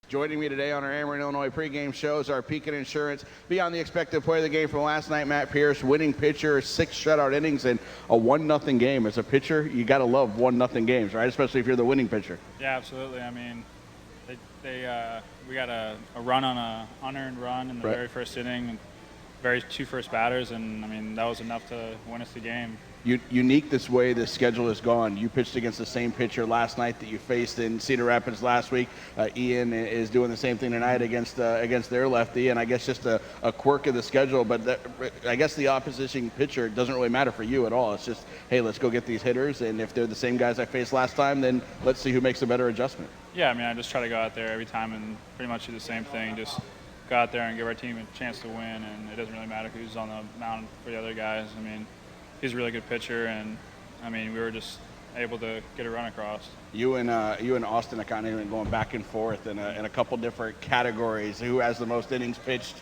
Joining me today on our Ameren, Illinois pregame show is our Pekin Insurance Beyond the Expected Player of the Game from last night, Matt Pearce, winning pitcher, 6 shutout innings, and a 1-0 game. As a pitcher, you got to love 1-0 games, right? Especially if you're the winning pitcher. Yeah, absolutely. I mean, we got a run on a unearned run in the very first inning, two first batters, and I mean that was enough to win us the game. Unique this way the schedule has gone. You pitched against the same pitcher last night that you faced in Cedar Rapids last week. Ian is doing the same thing tonight against their lefty, and I guess just a quirk of the schedule. But I guess the opposition pitcher doesn't really matter for you at all. It's just, hey, let's go get these hitters, and if they're the same guys I faced last time, then let's see who makes a better adjustment. Yeah, I mean, I just try to go out there every time and pretty much do the same thing. Just go out there and give our team a chance to win, and it doesn't really matter who's on the mound for the other guys. I mean, he's a really good pitcher, and I mean, we were just able to get a run across. You and Austin are kind of been going back and forth in a couple different categories. Who has the most innings pitched,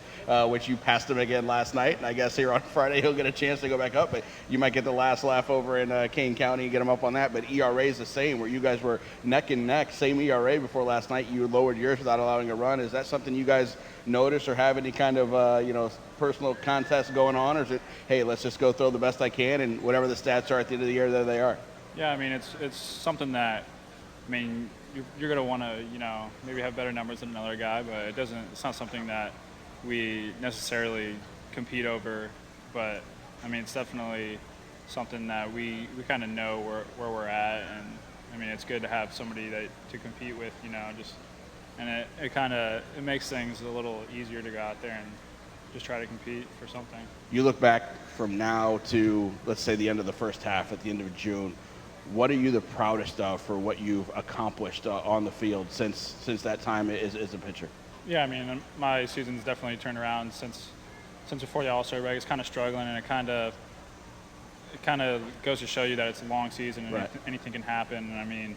which you passed him again last night, and I guess here on Friday he'll get a chance to go back up, but you might get the last laugh over in Kane County and get him up on that. But ERA is the same, where you guys were neck and neck, same ERA before last night. You lowered yours without allowing a run. Is that something you guys notice or have any kind of personal contest going on, or is it, hey, let's just go throw the best I can, and whatever the stats are at the end of the year, there they are? Yeah, I mean, it's something that, I mean, you're going to want to, maybe have better numbers than another guy, but it's not something that we necessarily compete over. But, I mean, it's definitely something that we kind of know where we're at, and, I mean, it's good to have somebody to compete with, and it makes things a little easier to go out there and just try to compete for something. You look back from now to, let's say, the end of the first half at the end of June. What are you the proudest of for what you've accomplished on the field since that time as a pitcher? Yeah, I mean, my season's definitely turned around since before the All-Star break. It's kind of struggling, and it kind of goes to show you that it's a long season and anything can happen. And I mean,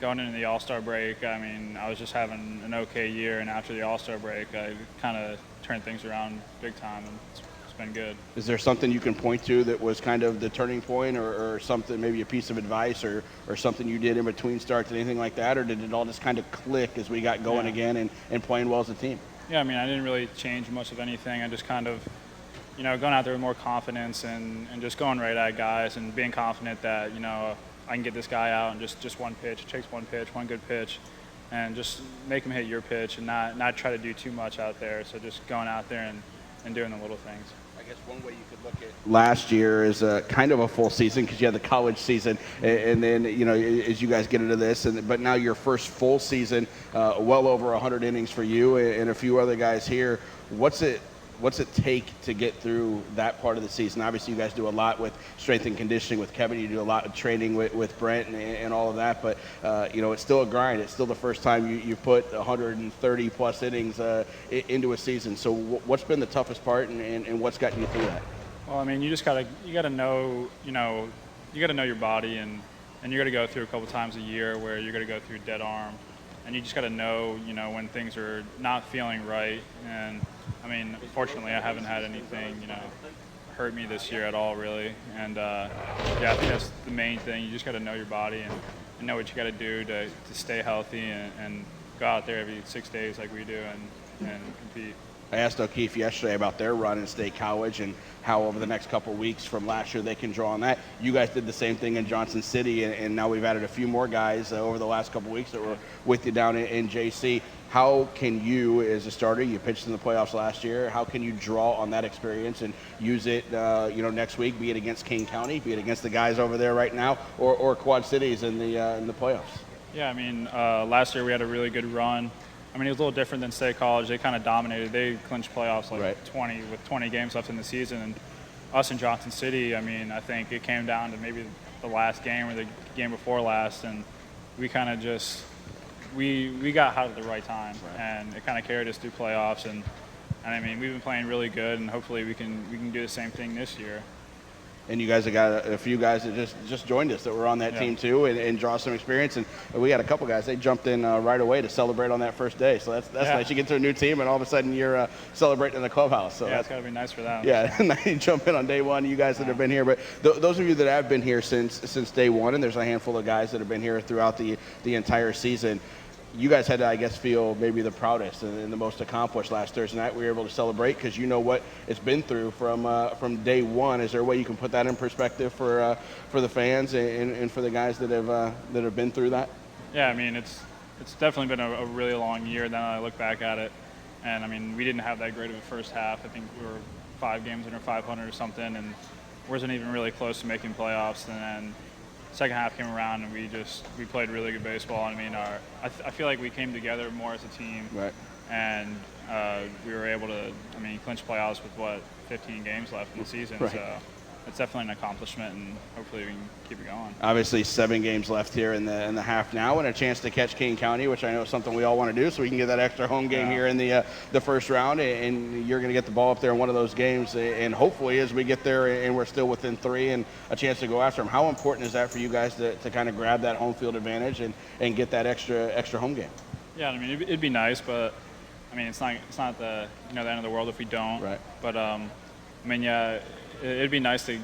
going into the All-Star break, I mean, I was just having an okay year, and after the All-Star break, I kind of turned things around big time, and it's been good. Is there something you can point to that was kind of the turning point, or something, maybe a piece of advice, or something you did in between starts, anything like that, or did it all just kind of click as we got going again and playing well as a team? Yeah, I mean, I didn't really change much of anything. I just kind of, going out there with more confidence and just going right at guys and being confident that, I can get this guy out and just one pitch. It takes one pitch, one good pitch, and just make him hit your pitch and not try to do too much out there. So just going out there and doing the little things. I guess one way you could look at last year is kind of a full season because you had the college season, and then as you guys get into this, but now your first full season, well over 100 innings for you and a few other guys here. What's it take to get through that part of the season? Obviously, you guys do a lot with strength and conditioning with Kevin. You do a lot of training with Brent and all of that. But, it's still a grind. It's still the first time you put 130-plus innings into a season. So what's been the toughest part, and what's gotten you through that? Well, I mean, you gotta know, you got to know your body, and you got to go through a couple times a year where you're going to go through dead arm. And you just got to know, when things are not feeling right. And, I mean, fortunately, I haven't had anything, hurt me this year at all, really. And, I think that's the main thing. You just got to know your body and know what you got to do to stay healthy and go out there every 6 days like we do and compete. I asked O'Keefe yesterday about their run in State College and how over the next couple of weeks from last year they can draw on that. You guys did the same thing in Johnson City, and now we've added a few more guys over the last couple of weeks that were with you down in JC. How can you, as a starter, you pitched in the playoffs last year, how can you draw on that experience and use it next week, be it against Kane County, be it against the guys over there right now, or Quad Cities in the playoffs? Yeah, I mean, last year we had a really good run. I mean, it was a little different than State College. They kind of dominated. They clinched playoffs 20 games left in the season. And us in Johnson City, I mean, I think it came down to maybe the last game or the game before last, and we kind of just we got hot at the right time, and it kind of carried us through playoffs. And I mean, we've been playing really good, and hopefully we can do the same thing this year. And you guys have got a few guys that just joined us that were on that team too and draw some experience. And we had a couple guys, they jumped in right away to celebrate on that first day. So that's nice. You get to a new team and all of a sudden you're celebrating in the clubhouse. So it's got to be nice for them. Yeah, you jump in on day one, you guys that have been here. But those of you that have been here since day one, and there's a handful of guys that have been here throughout the entire season, you guys had to, I guess, feel maybe the proudest and the most accomplished last Thursday night. We were able to celebrate because you know what it's been through from day one. Is there a way you can put that in perspective for the fans and for the guys that have been through that? Yeah, I mean, it's definitely been a really long year. Then I look back at it, and I mean, we didn't have that great of a first half. I think we were 5 games under 500 or something, and wasn't even really close to making playoffs. And then second half came around, and we played really good baseball. I mean, I feel like we came together more as a team, right? And we were able to, I mean, clinch playoffs with 15 games left in the season. Right. So it's definitely an accomplishment, and hopefully we can keep it going. Obviously, 7 games left here in the half now, and a chance to catch Kane County, which I know is something we all want to do, so we can get that extra home game here in the first round, and you're going to get the ball up there in one of those games, and hopefully as we get there and we're still within 3 and a chance to go after them. How important is that for you guys to kind of grab that home field advantage and get that extra home game? Yeah, I mean, it'd be nice, but I mean, it's not the the end of the world if we don't. Right. But I mean, yeah, it'd be nice to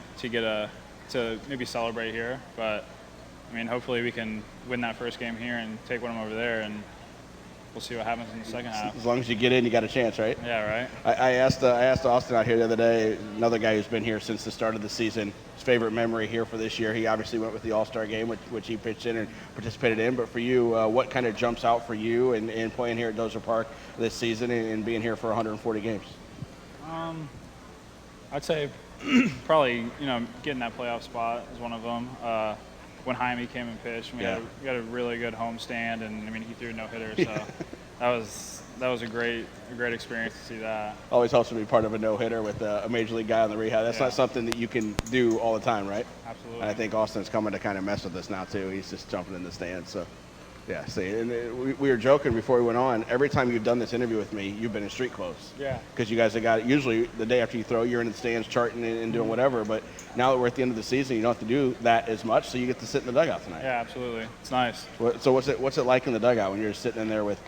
to maybe celebrate here. But I mean, hopefully we can win that first game here and take one of them over there, and we'll see what happens in the second half. As long as you get in, you got a chance, right? Yeah, right. I asked Austin out here the other day, another guy who's been here since the start of the season, his favorite memory here for this year. He obviously went with the All-Star game, which he pitched in and participated in. But for you, what kind of jumps out for you in playing here at Dozer Park this season and being here for 140 games? I'd say probably getting that playoff spot is one of them. When Jaime came and pitched, we had a really good home stand, and I mean he threw a no-hitter, so that was a great experience to see that. Always helps to be part of a no-hitter with a major league guy on the rehab. That's not something that you can do all the time, right? Absolutely. And I think Austin's coming to kind of mess with us now too. He's just jumping in the stands, so. Yeah, see, and we were joking before we went on. Every time you've done this interview with me, you've been in street clothes. Yeah. Because you guys have got it. Usually the day after you throw, you're in the stands charting and doing whatever. But now that we're at the end of the season, you don't have to do that as much, so you get to sit in the dugout tonight. Yeah, absolutely. It's nice. So what's it like in the dugout when you're just sitting in there with,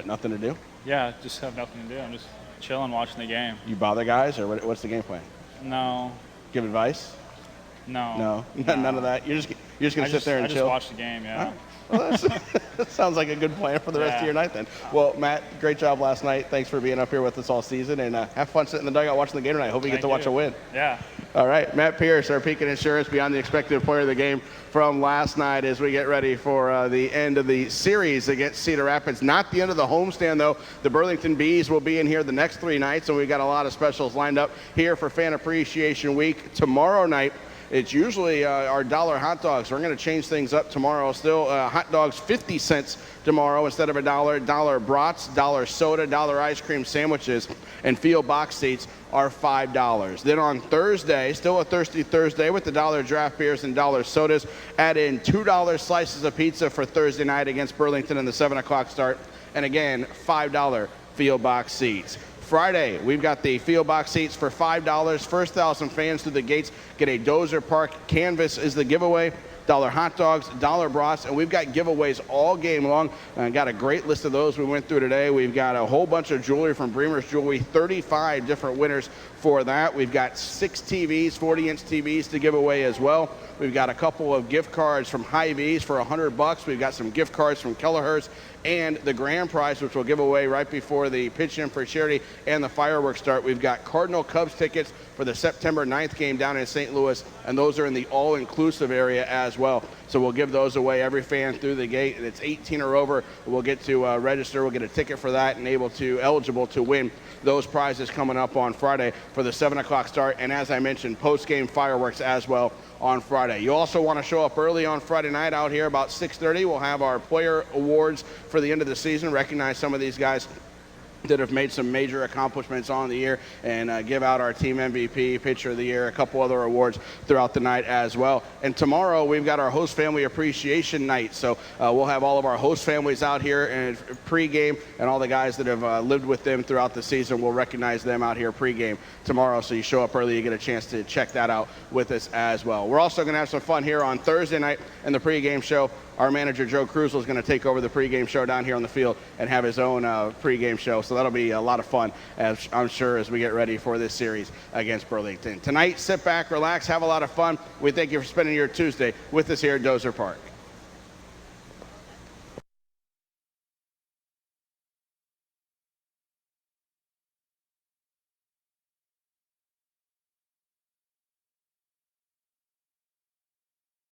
nothing to do? Yeah, just have nothing to do. I'm just chilling, watching the game. You bother guys, or what's the game plan? No. Give advice? No. None of that. You're just gonna sit there and chill. I just watch the game. Yeah. Well, that sounds like a good plan for the rest of your night then. Well, Matt, great job last night. Thanks for being up here with us all season, and have fun sitting in the dugout watching the game tonight. Hope you get to watch a win. Yeah. All right, Matt Pearce, our Pekin Insurance Beyond the Expected Player of the Game from last night as we get ready for the end of the series against Cedar Rapids. Not the end of the homestand, though. The Burlington Bees will be in here the next 3 nights, and we've got a lot of specials lined up here for Fan Appreciation Week. Tomorrow night, it's usually our dollar hot dogs. We're going to change things up tomorrow. Still hot dogs 50 cents tomorrow instead of $1. Brats, $1 soda, $1 ice cream sandwiches, and field box seats are $5. Then on Thursday, still a Thirsty Thursday with the $1 draft beers and $1 sodas. Add in $2 slices of pizza for Thursday night against Burlington in the 7 o'clock start. And again, $5 field box seats. Friday, we've got the field box seats for $5. First 1,000 fans through the gates get a Dozer Park canvas is the giveaway. $1 hot dogs, $1 brats, and we've got giveaways all game long. Got a great list of those we went through today. We've got a whole bunch of jewelry from Bremer's Jewelry, 35 different winners for that. We've got 6 TVs, 40-inch TVs to give away as well. We've got a couple of gift cards from Hy-Vee's for $100. We've got some gift cards from Kelleher's, and the grand prize, which we'll give away right before the pitch in for charity and the fireworks start. We've got Cardinal Cubs tickets for the September 9th game down in St. Louis, and those are in the all-inclusive area as well. So we'll give those away, every fan through the gate, and it's 18 or over. We'll get to register. We'll get a ticket for that and eligible to win those prizes coming up on Friday for the 7 o'clock start. And as I mentioned, post-game fireworks as well on Friday. You also want to show up early on Friday night out here about 6:30. We'll have our player awards for the end of the season, recognize some of these guys that have made some major accomplishments on the year, and give out our team MVP, pitcher of the year, a couple other awards throughout the night as well. And tomorrow we've got our host family appreciation night. So we'll have all of our host families out here and pregame, and all the guys that have lived with them throughout the season. We'll recognize them out here pregame tomorrow. So you show up early, you get a chance to check that out with us as well. We're also going to have some fun here on Thursday night in the pregame show. Our manager, Joe Cruzell, is going to take over the pregame show down here on the field and have his own pregame show. So that'll be a lot of fun, as I'm sure, as we get ready for this series against Burlington. Tonight, sit back, relax, have a lot of fun. We thank you for spending your Tuesday with us here at Dozer Park.